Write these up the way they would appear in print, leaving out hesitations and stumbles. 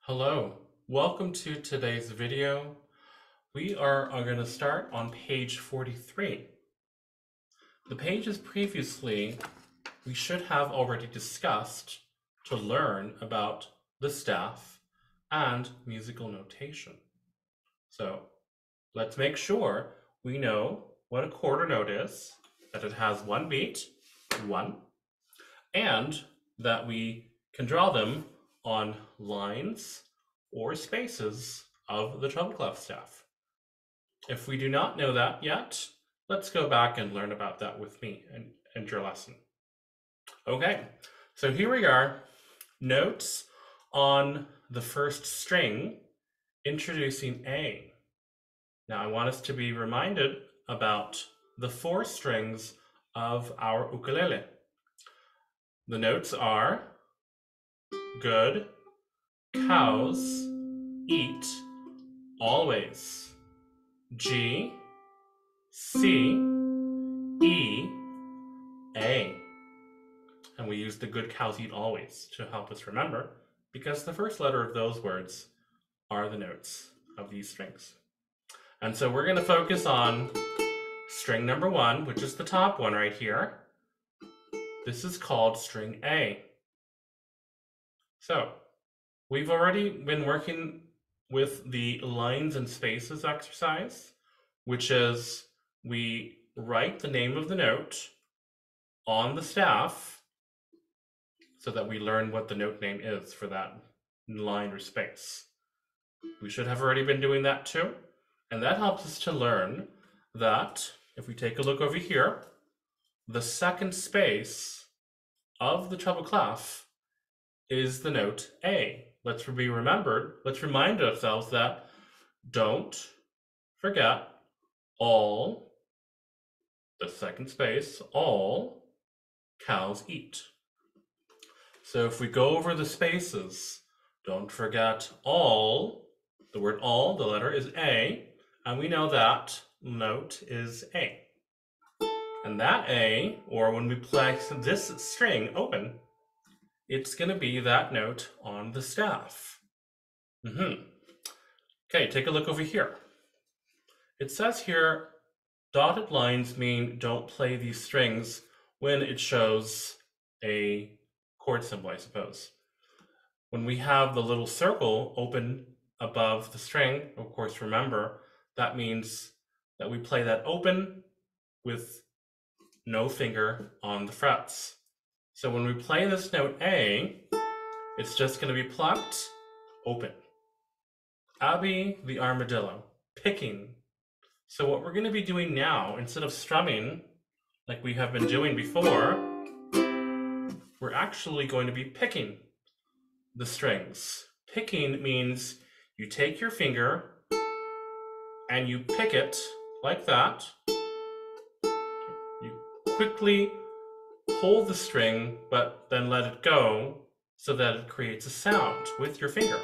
Hello, welcome to today's video. We are going to start on page 43. The pages previously we should have already discussed to learn about the staff and musical notation. So let's make sure we know what a quarter note is, that it has one beat, one, and that we can draw them on lines or spaces of the treble clef staff. If we do not know that yet, let's go back and learn about that with me and your lesson. Okay, so here we are, notes on the first string, introducing A. Now I want us to be reminded about the four strings of our ukulele. The notes are good, cows, eat, always. G, C, E, A. And we use the good cows eat always to help us remember, because the first letter of those words are the notes of these strings. And so we're going to focus on string number one, which is the top one right here. This is called string A. So we've already been working with the lines and spaces exercise, which is we write the name of the note on the staff so that we learn what the note name is for that line or space. We should have already been doing that too. And that helps us to learn that if we take a look over here, the second space of the treble clef is the note A. Let's remind ourselves that don't forget all, the second space, all cows eat. So if we go over the spaces, don't forget all, the word all, the letter is A, and we know that note is A. And that A, or when we place this string open, it's going to be that note on the staff. Okay, take a look over here. It says here, dotted lines mean don't play these strings when it shows a chord symbol, I suppose. When we have the little circle open above the string, of course, remember, that means that we play that open with no finger on the frets. So when we play this note A, it's just going to be plucked, open. Abby the armadillo, picking. So what we're going to be doing now, instead of strumming like we have been doing before, we're actually going to be picking the strings. Picking means you take your finger and you pick it like that. You quickly hold the string, but then let it go so that it creates a sound with your finger.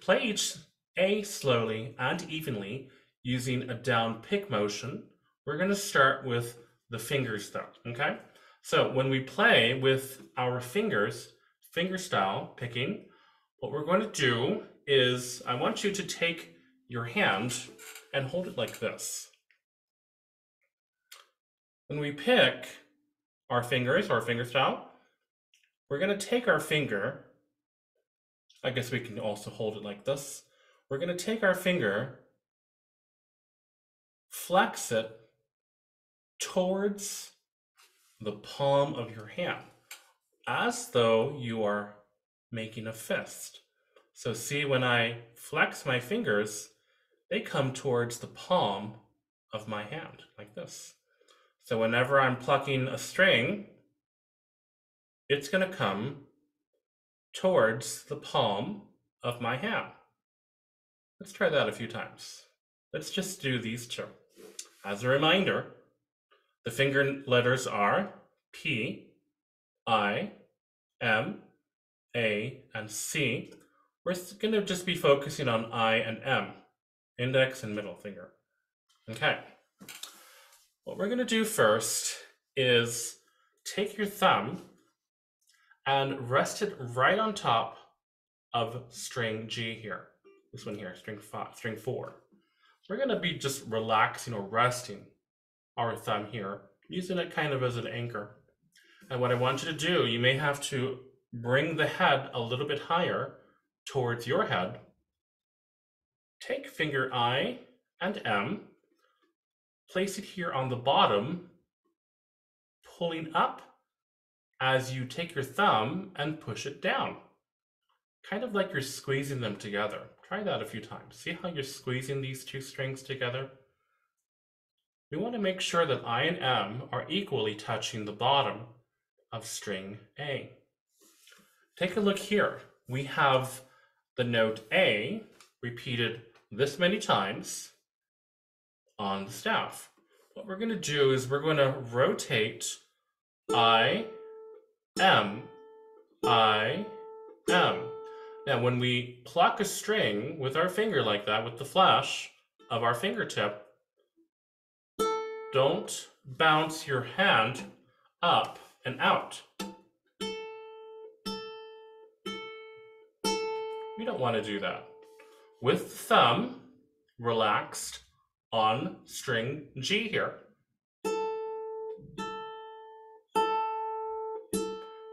Play each A slowly and evenly using a down pick motion. We're going to start with the fingers though, okay? So when we play with our fingers, finger style picking, what we're going to do is I want you to take your hand and hold it like this. When we pick our fingers, or finger style, we're going to take our finger, I guess we can also hold it like this. We're going to take our finger, flex it towards the palm of your hand, as though you are making a fist. So see, when I flex my fingers, they come towards the palm of my hand, like this. So whenever I'm plucking a string, it's going to come towards the palm of my hand. Let's try that a few times. Let's just do these two. As a reminder, the finger letters are P, I, M, A, and C. We're going to just be focusing on I and M, index and middle finger. Okay. What we're going to do first is take your thumb and rest it right on top of string G here. This one here, string 4. We're going to be just relaxing or resting our thumb here, using it kind of as an anchor. And what I want you to do, you may have to bring the head a little bit higher towards your head. Take finger I and M, place it here on the bottom, pulling up as you take your thumb and push it down. Kind of like you're squeezing them together. Try that a few times. See how you're squeezing these two strings together? We want to make sure that I and M are equally touching the bottom of string A. Take a look here. We have the note A repeated this many times on the staff. What we're going to do is we're going to rotate I, M, I, M. Now, when we pluck a string with our finger like that, with the flash of our fingertip, don't bounce your hand up and out. We don't want to do that. With the thumb relaxed on string G here,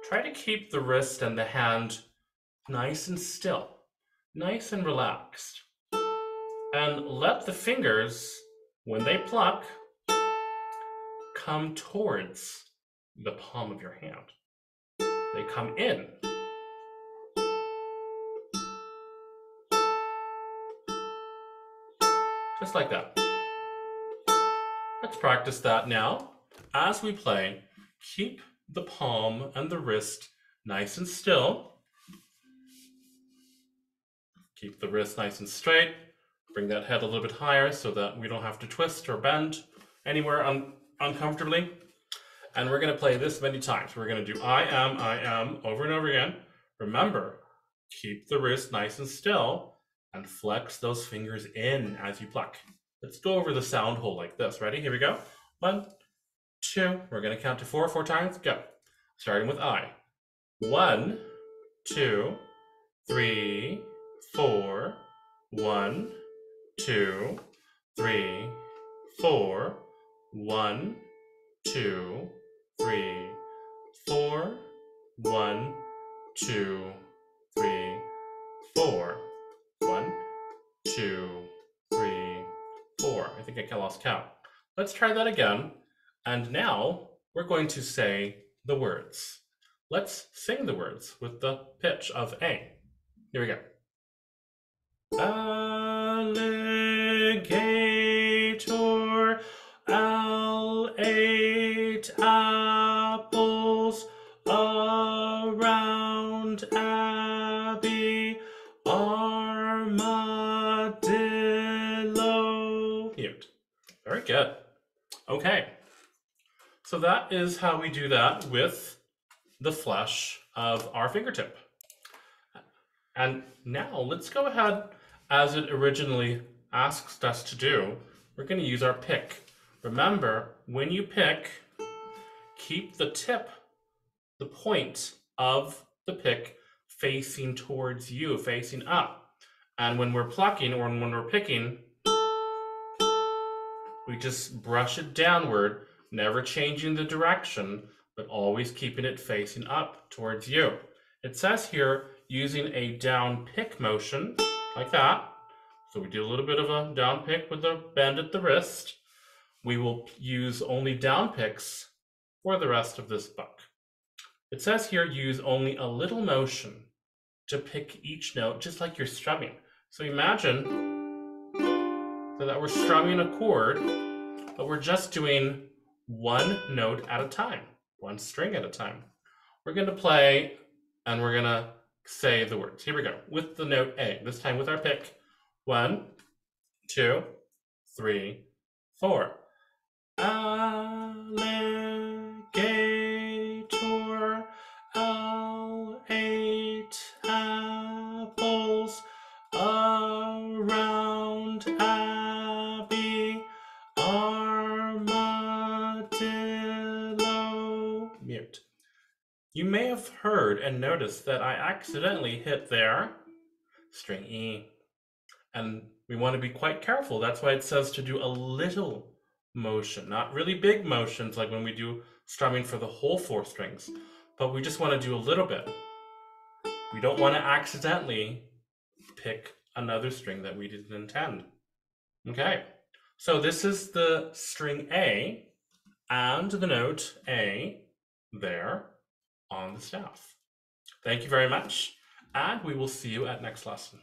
try to keep the wrist and the hand nice and still, nice and relaxed. And let the fingers, when they pluck, come towards the palm of your hand. They come in. Just like that. Let's practice that now. As we play, keep the palm and the wrist nice and still. Keep the wrist nice and straight. Bring that head a little bit higher so that we don't have to twist or bend anywhere uncomfortably. And we're going to play this many times. We're going to do I am over and over again. Remember, keep the wrist nice and still and flex those fingers in as you pluck. Let's go over the sound hole like this. Ready? Here we go. 1, 2. We're going to count to 4 times. Go. Starting with I. 1, 2, 3, 4. 1, 2, 3, 4. 1, 2, 3, 4. 1, 2, 3, 4. 1, 2, 3, 4. I think I lost count. Let's try that again. And now we're going to say the words. Let's sing the words with the pitch of A. Here we go. Alligator, Al ate apples around Abby. Armadillo. Mute. Very good. Okay. So that is how we do that with the flesh of our fingertip. And now let's go ahead, as it originally asked us to do, we're going to use our pick. Remember, when you pick, keep the tip, the point of the pick facing towards you, facing up. And when we're plucking or when we're picking, we just brush it downward, never changing the direction, but always keeping it facing up towards you. It says here, using a down pick motion, like that. So we do a little bit of a down pick with a bend at the wrist. We will use only down picks for the rest of this book. It says here, use only a little motion to pick each note, just like you're strumming. So imagine that we're strumming a chord, but we're just doing one note at a time, one string at a time. We're going to play and we're going to say the words. Here we go, with the note A, this time with our pick. 1, 2, 3, 4. Alligator, Al ate apples around Abby. Armadillo. Mute. You may have heard and noticed that I accidentally hit there string E. And we want to be quite careful. That's why it says to do a little motion, not really big motions like when we do strumming for the whole 4 strings, but we just want to do a little bit. We don't want to accidentally pick another string that we didn't intend. Okay, so this is the string A and the note A there on the staff. Thank you very much, and we will see you at next lesson.